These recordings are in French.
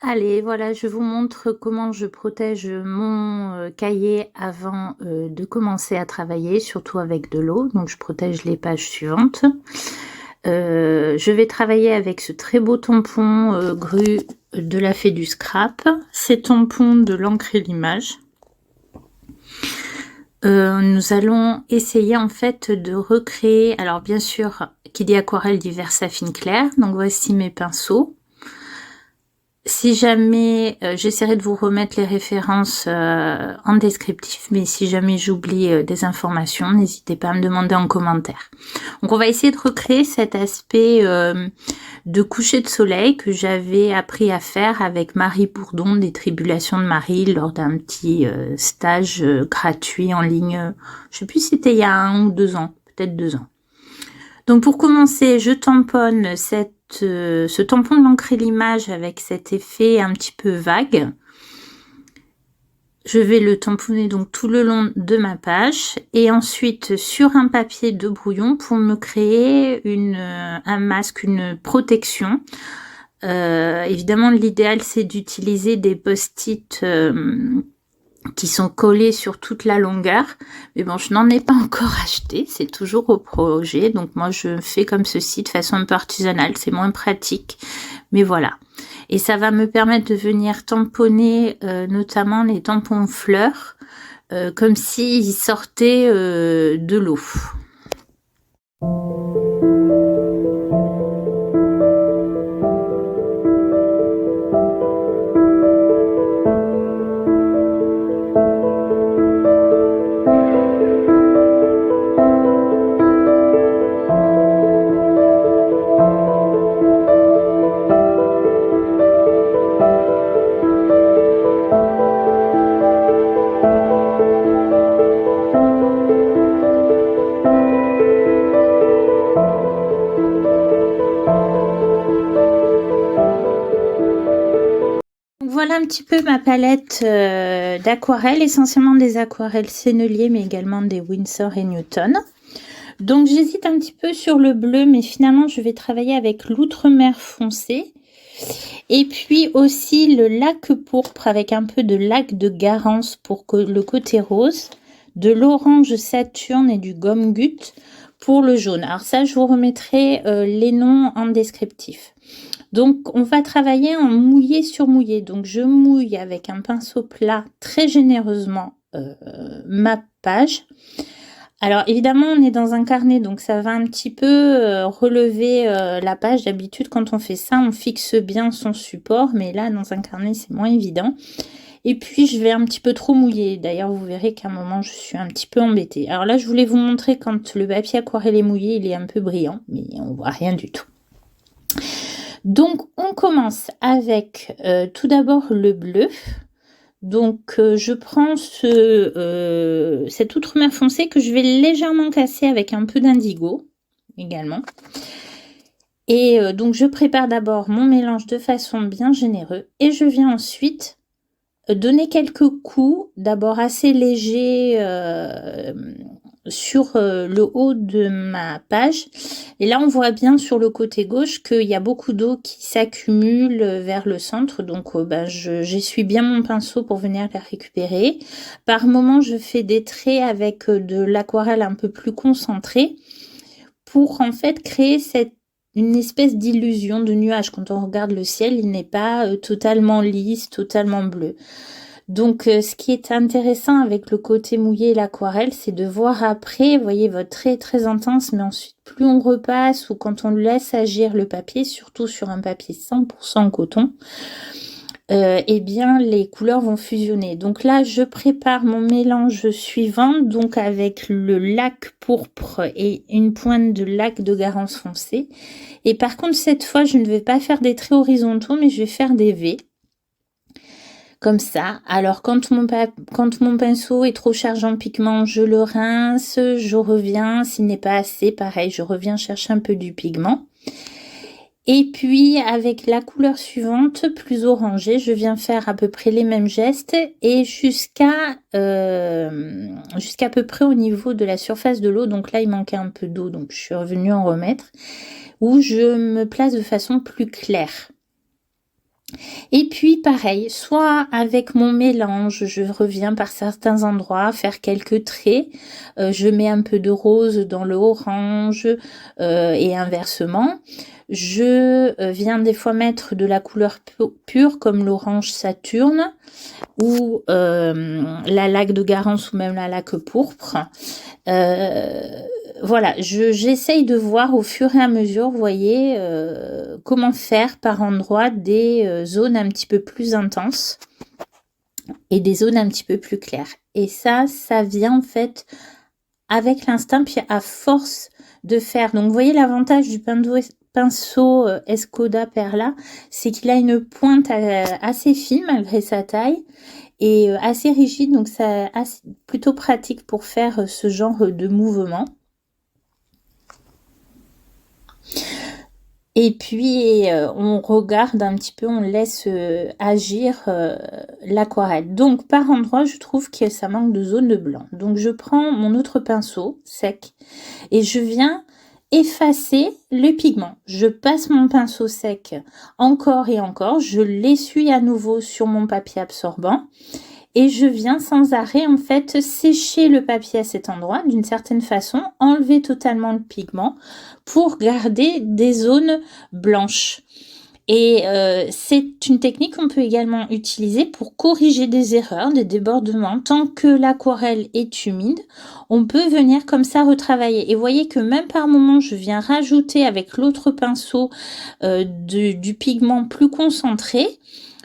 Allez, voilà, je vous montre comment je protège mon cahier avant de commencer à travailler, surtout avec de l'eau. Donc, je protège les pages suivantes. Je vais travailler avec ce très beau tampon Gru de la Fée du Scrap. Ces tampons de l'encre et l'image. Nous allons essayer en fait de recréer, alors bien sûr, qui dit aquarelle dit Versafine clair. Donc, voici mes pinceaux. Si jamais, j'essaierai de vous remettre les références en descriptif, mais si jamais j'oublie des informations, n'hésitez pas à me demander en commentaire. Donc on va essayer de recréer cet aspect de coucher de soleil que j'avais appris à faire avec Marie Bourdon des Tribulations de Marie lors d'un petit stage gratuit en ligne. Je sais plus si c'était il y a 1 ou 2 ans, peut-être 2 ans. Donc pour commencer, je tamponne ce tampon de l'encre et l'image avec cet effet un petit peu vague. Je vais le tamponner donc tout le long de ma page et ensuite sur un papier de brouillon pour me créer un masque, une protection. Évidemment, l'idéal c'est d'utiliser des post-it qui sont collés sur toute la longueur, mais bon, je n'en ai pas encore acheté, c'est toujours au projet, donc moi je fais comme ceci de façon un peu artisanale, c'est moins pratique, mais voilà. Et ça va me permettre de venir tamponner notamment les tampons fleurs, comme s'ils sortaient de l'eau. Voilà un petit peu ma palette d'aquarelles, essentiellement des aquarelles Sennelier, mais également des Winsor et Newton. Donc j'hésite un petit peu sur le bleu, mais finalement je vais travailler avec l'outre-mer foncé. Et puis aussi le lac pourpre avec un peu de lac de Garance pour le côté rose, de l'orange Saturne et du gomme gut pour le jaune. Alors ça, je vous remettrai les noms en descriptif. Donc, on va travailler en mouillé sur mouillé. Donc, je mouille avec un pinceau plat très généreusement ma page. Alors, évidemment, on est dans un carnet, donc ça va un petit peu relever la page. D'habitude, quand on fait ça, on fixe bien son support, mais là, dans un carnet, c'est moins évident. Et puis, je vais un petit peu trop mouiller. D'ailleurs, vous verrez qu'à un moment, je suis un petit peu embêtée. Alors là, je voulais vous montrer quand le papier aquarelle est mouillé, il est un peu brillant, mais on voit rien du tout. Donc, on commence avec tout d'abord le bleu. Donc, je prends cet outre-mer foncé que je vais légèrement casser avec un peu d'indigo également. Et donc, je prépare d'abord mon mélange de façon bien généreuse et je viens ensuite donner quelques coups, d'abord assez légers sur le haut de ma page. Et là, on voit bien sur le côté gauche qu'il y a beaucoup d'eau qui s'accumule vers le centre. Donc, j'essuie bien mon pinceau pour venir la récupérer. Par moments, je fais des traits avec de l'aquarelle un peu plus concentrée pour en fait créer une espèce d'illusion de nuage. Quand on regarde le ciel, il n'est pas totalement lisse, totalement bleu. Donc, ce qui est intéressant avec le côté mouillé et l'aquarelle, c'est de voir après, vous voyez, votre trait est très intense, mais ensuite, plus on repasse ou quand on laisse agir le papier, surtout sur un papier 100% coton, eh bien, les couleurs vont fusionner. Donc là, je prépare mon mélange suivant, donc avec le lac pourpre et une pointe de lac de Garance foncé. Et par contre, cette fois, je ne vais pas faire des traits horizontaux, mais je vais faire des V. Comme ça. Alors, quand mon pinceau est trop chargé en pigment, je le rince, je reviens. S'il n'est pas assez, pareil, je reviens chercher un peu du pigment. Et puis, avec la couleur suivante, plus orangée, je viens faire à peu près les mêmes gestes et jusqu'à peu près au niveau de la surface de l'eau. Donc là, il manquait un peu d'eau, donc je suis revenue en remettre, où je me place de façon plus claire. Et puis pareil, soit avec mon mélange, je reviens par certains endroits faire quelques traits. Je mets un peu de rose dans le orange et inversement. Je viens des fois mettre de la couleur pure comme l'orange Saturne ou la laque de Garance ou même la laque pourpre. Voilà, j'essaye de voir au fur et à mesure, vous voyez, comment faire par endroit des zones un petit peu plus intenses et des zones un petit peu plus claires. Et ça vient en fait avec l'instinct, puis à force de faire. Donc, vous voyez l'avantage du pinceau Escoda Perla, c'est qu'il a une pointe assez fine malgré sa taille et assez rigide, donc c'est plutôt pratique pour faire ce genre de mouvement. Et puis, on regarde un petit peu, on laisse agir l'aquarelle. Donc, par endroit, je trouve que ça manque de zone de blanc. Donc, je prends mon autre pinceau sec et je viens effacer le pigment. Je passe mon pinceau sec encore et encore. Je l'essuie à nouveau sur mon papier absorbant. Et je viens sans arrêt en fait sécher le papier à cet endroit d'une certaine façon, enlever totalement le pigment pour garder des zones blanches. Et c'est une technique qu'on peut également utiliser pour corriger des erreurs, des débordements. Tant que l'aquarelle est humide, on peut venir comme ça retravailler. Et vous voyez que même par moment, je viens rajouter avec l'autre pinceau du pigment plus concentré.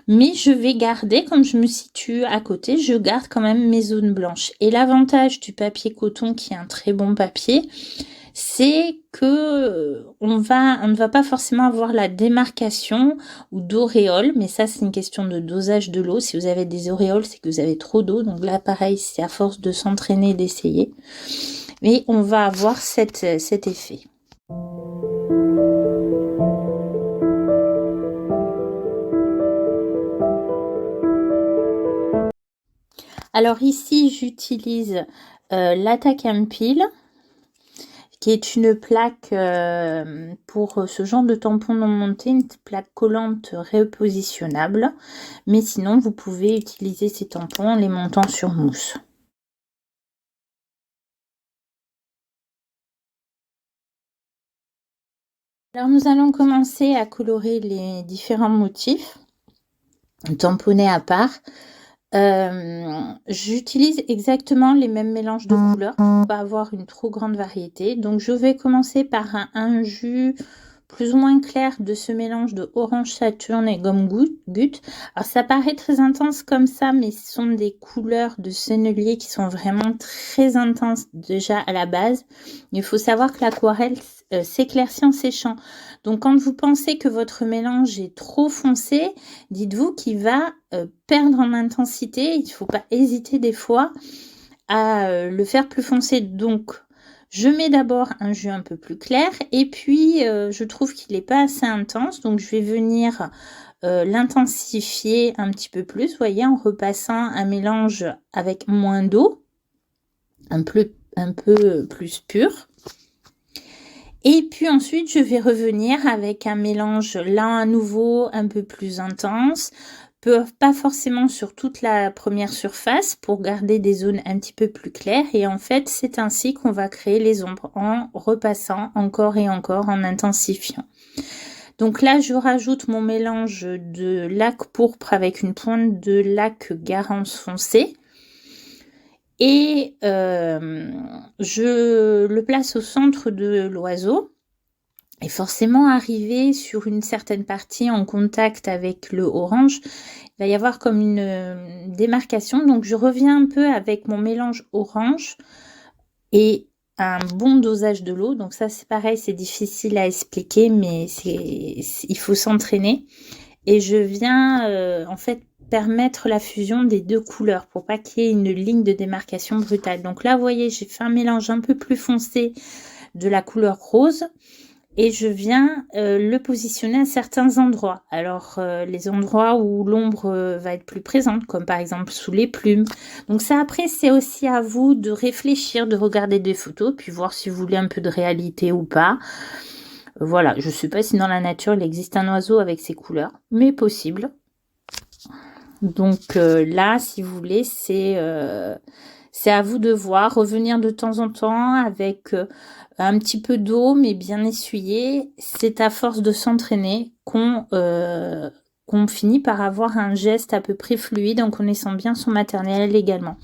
Mais je vais garder, comme je me situe à côté, je garde quand même mes zones blanches. Et l'avantage du papier coton, qui est un très bon papier, c'est que on ne va pas forcément avoir la démarcation ou d'auréoles, mais ça c'est une question de dosage de l'eau. Si vous avez des auréoles, c'est que vous avez trop d'eau. Donc là, pareil, c'est à force de s'entraîner, d'essayer. Mais on va avoir cet effet. Alors ici, j'utilise la Takam Peel, qui est une plaque pour ce genre de tampon non monté, une plaque collante repositionnable. Mais sinon, vous pouvez utiliser ces tampons en les montant sur mousse. Alors, nous allons commencer à colorer les différents motifs, tamponnés à part. J'utilise exactement les mêmes mélanges de couleurs pour pas avoir une trop grande variété. Donc je vais commencer par un jus plus ou moins clair de ce mélange de orange Saturne et gomme goutte. Alors ça paraît très intense comme ça, mais ce sont des couleurs de sennelier qui sont vraiment très intenses déjà à la base. Il faut savoir que l'aquarelle s'éclaircit en séchant. Donc quand vous pensez que votre mélange est trop foncé, dites-vous qu'il va perdre en intensité. Il ne faut pas hésiter des fois à le faire plus foncé. Donc je mets d'abord un jus un peu plus clair et puis je trouve qu'il n'est pas assez intense. Donc je vais venir l'intensifier un petit peu plus, vous voyez, en repassant un mélange avec moins d'eau, un peu plus pur. Et puis ensuite, je vais revenir avec un mélange là à nouveau un peu plus intense, pas forcément sur toute la première surface pour garder des zones un petit peu plus claires. Et en fait, c'est ainsi qu'on va créer les ombres en repassant encore et encore, en intensifiant. Donc là, je rajoute mon mélange de laque pourpre avec une pointe de laque Garance foncé. Et je le place au centre de l'oiseau. Et forcément, arrivé sur une certaine partie en contact avec le orange, il va y avoir comme une démarcation. Donc, je reviens un peu avec mon mélange orange et un bon dosage de l'eau. Donc ça, c'est pareil, c'est difficile à expliquer, mais il faut s'entraîner. Et je viens en fait permettre la fusion des deux couleurs pour pas qu'il y ait une ligne de démarcation brutale. Donc là, vous voyez, j'ai fait un mélange un peu plus foncé de la couleur rose. Et je viens le positionner à certains endroits. Alors, les endroits où l'ombre va être plus présente, comme par exemple sous les plumes. Donc ça, après, c'est aussi à vous de réfléchir, de regarder des photos, puis voir si vous voulez un peu de réalité ou pas. Voilà, je ne sais pas si dans la nature, il existe un oiseau avec ces couleurs, mais possible. Donc là, si vous voulez, c'est à vous de voir, revenir de temps en temps avec un petit peu d'eau, mais bien essuyé. C'est à force de s'entraîner qu'on finit par avoir un geste à peu près fluide en connaissant bien son matériel également.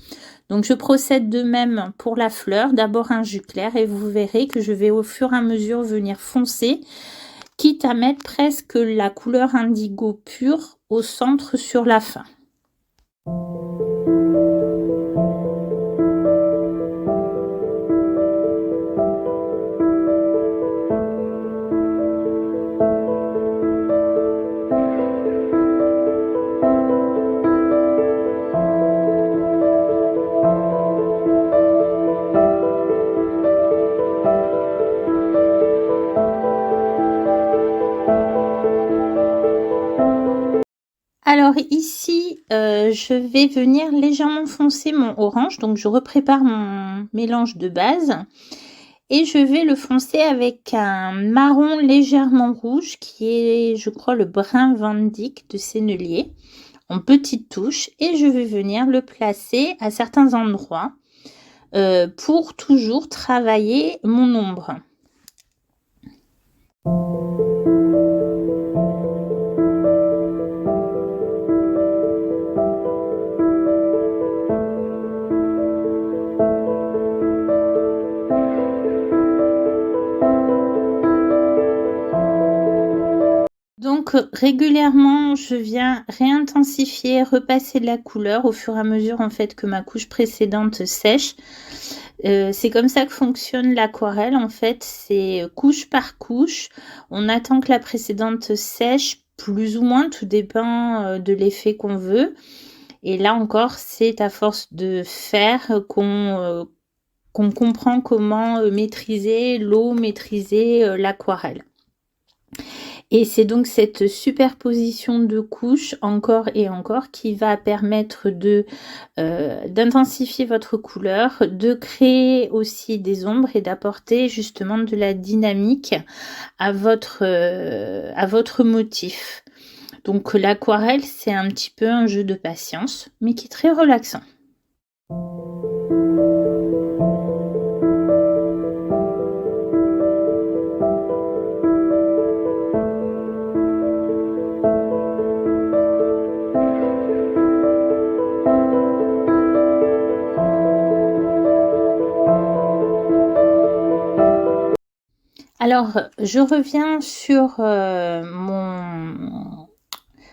Donc je procède de même pour la fleur, d'abord un jus clair et vous verrez que je vais au fur et à mesure venir foncer, quitte à mettre presque la couleur indigo pure au centre sur la fin. Alors ici, je vais venir légèrement foncer mon orange, donc je reprépare mon mélange de base et je vais le foncer avec un marron légèrement rouge qui est, je crois, le brun Van Dyck de Sennelier, en petites touches, et je vais venir le placer à certains endroits pour toujours travailler mon ombre. Donc régulièrement, je viens réintensifier, repasser de la couleur au fur et à mesure en fait que ma couche précédente sèche. C'est comme ça que fonctionne l'aquarelle en fait, c'est couche par couche. On attend que la précédente sèche, plus ou moins, tout dépend de l'effet qu'on veut. Et là encore, c'est à force de faire qu'on comprend comment maîtriser l'eau, maîtriser l'aquarelle. Et c'est donc cette superposition de couches encore et encore qui va permettre d'intensifier votre couleur, de créer aussi des ombres et d'apporter justement de la dynamique à votre motif. Donc l'aquarelle, c'est un petit peu un jeu de patience, mais qui est très relaxant. Alors, je reviens sur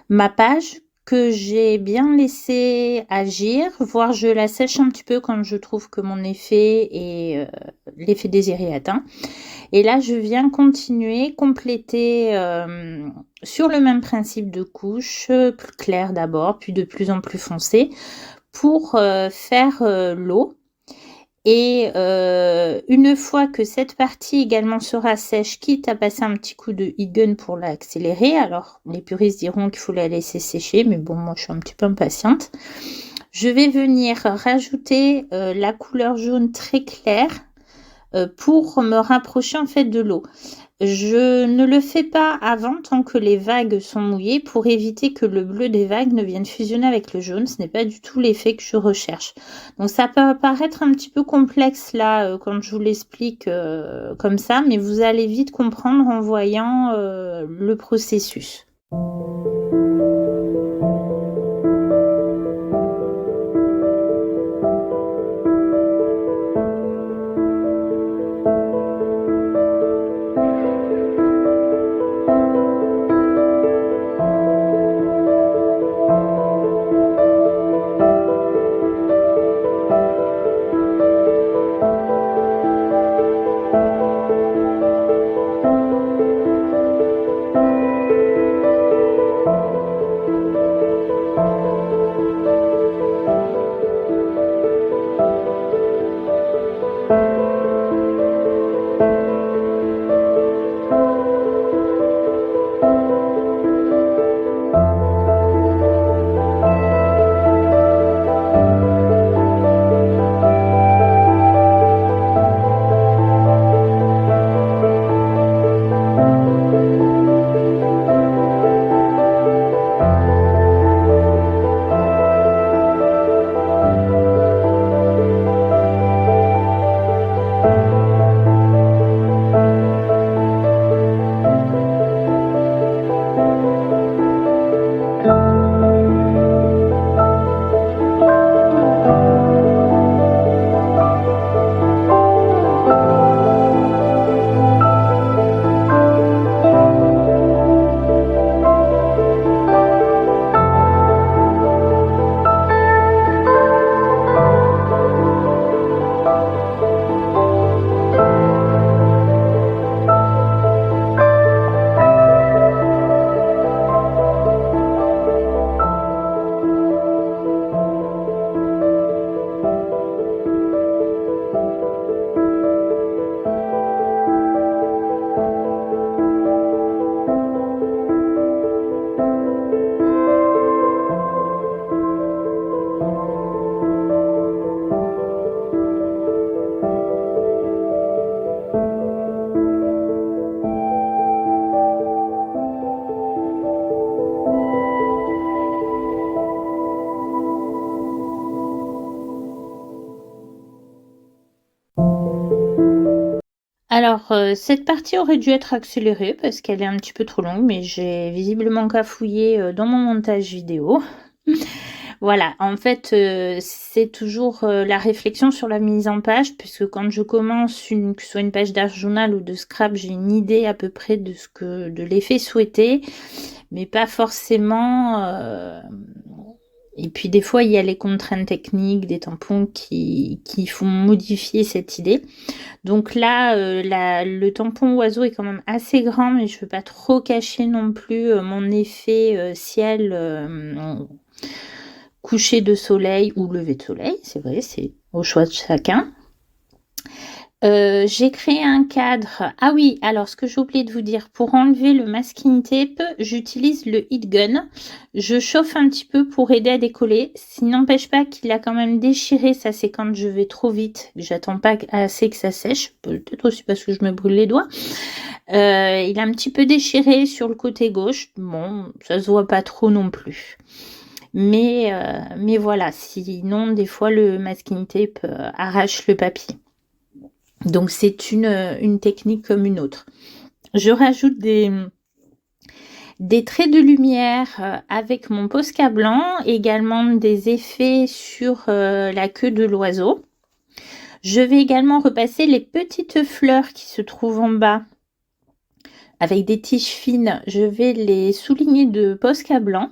ma page que j'ai bien laissé agir, voire je la sèche un petit peu quand je trouve que mon effet est l'effet désiré atteint. Et là, je viens continuer, compléter sur le même principe de couche, plus clair d'abord, puis de plus en plus foncé, pour faire l'eau. Et une fois que cette partie également sera sèche, quitte à passer un petit coup de heat gun pour l'accélérer, alors les puristes diront qu'il faut la laisser sécher, mais bon, moi je suis un petit peu impatiente. Je vais venir rajouter la couleur jaune très claire pour me rapprocher en fait de l'eau. Je ne le fais pas avant tant que les vagues sont mouillées pour éviter que le bleu des vagues ne vienne fusionner avec le jaune. Ce n'est pas du tout l'effet que je recherche. Donc ça peut paraître un petit peu complexe là quand je vous l'explique comme ça, mais vous allez vite comprendre en voyant le processus. Alors, cette partie aurait dû être accélérée parce qu'elle est un petit peu trop longue, mais j'ai visiblement cafouillé, dans mon montage vidéo. Voilà, en fait, c'est toujours, la réflexion sur la mise en page, puisque quand je commence que ce soit une page d'art journal ou de scrap, j'ai une idée à peu près de l'effet souhaité, mais pas forcément, et puis des fois, il y a les contraintes techniques des tampons qui font modifier cette idée. Donc là, le tampon oiseau est quand même assez grand, mais je ne veux pas trop cacher non plus mon effet ciel, coucher de soleil ou lever de soleil. C'est vrai, c'est au choix de chacun. J'ai créé un cadre. Ah oui, alors ce que j'ai oublié de vous dire, pour enlever le masking tape, j'utilise le heat gun. Je chauffe un petit peu pour aider à décoller. Ça n'empêche pas qu'il a quand même déchiré. Ça, c'est quand je vais trop vite. J'attends pas assez que ça sèche. Peut-être aussi parce que je me brûle les doigts. Il a un petit peu déchiré sur le côté gauche. Bon, ça se voit pas trop non plus. Mais voilà, sinon, des fois, le masking tape arrache le papier. Donc, c'est une technique comme une autre. Je rajoute des traits de lumière avec mon Posca blanc, également des effets sur la queue de l'oiseau. Je vais également repasser les petites fleurs qui se trouvent en bas avec des tiges fines. Je vais les souligner de Posca blanc.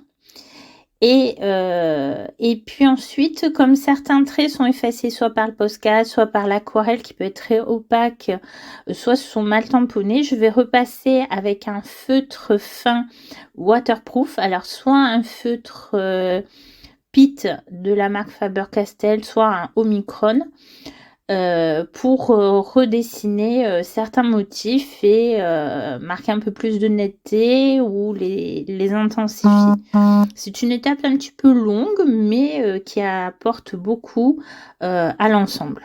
Et puis ensuite, comme certains traits sont effacés soit par le Posca, soit par l'aquarelle qui peut être très opaque, soit sont mal tamponnés, je vais repasser avec un feutre fin waterproof. Alors soit un feutre Pitt de la marque Faber-Castell, soit un Omicron, pour redessiner certains motifs et marquer un peu plus de netteté ou les intensifier. C'est une étape un petit peu longue, mais qui apporte beaucoup à l'ensemble.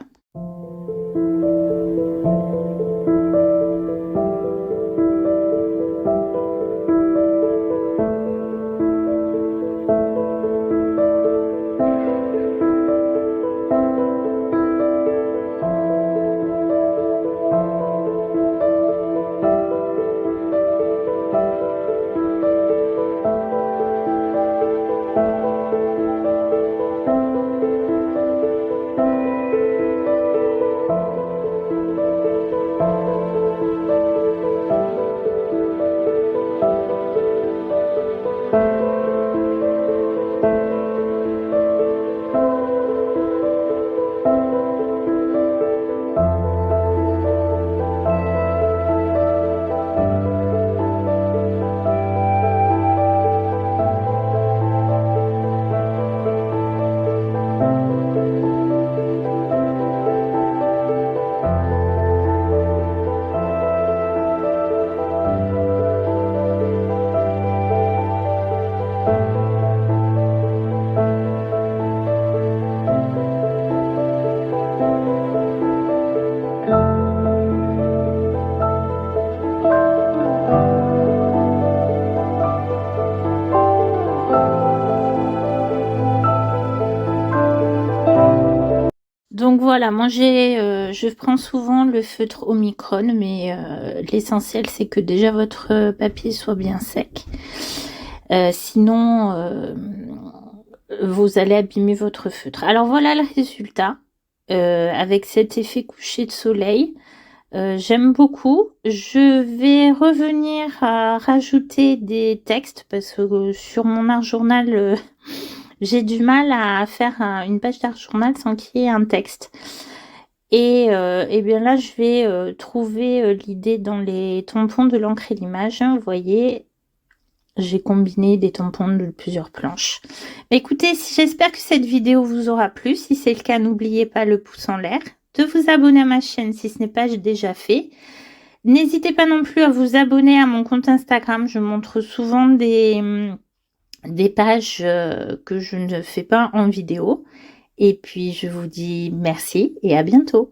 Donc voilà, moi je prends souvent le feutre Omicron, mais l'essentiel c'est que déjà votre papier soit bien sec. Sinon, vous allez abîmer votre feutre. Alors voilà le résultat, avec cet effet coucher de soleil. J'aime beaucoup. Je vais revenir à rajouter des textes parce que sur mon art journal, j'ai du mal à faire une page d'art journal sans qu'il y ait un texte. Et bien là, je vais trouver l'idée dans les tampons de l'encre et l'image. Vous voyez, j'ai combiné des tampons de plusieurs planches. Mais écoutez, j'espère que cette vidéo vous aura plu. Si c'est le cas, n'oubliez pas le pouce en l'air, de vous abonner à ma chaîne si ce n'est pas déjà fait. N'hésitez pas non plus à vous abonner à mon compte Instagram. Je montre souvent des pages que je ne fais pas en vidéo. Et puis, je vous dis merci et à bientôt.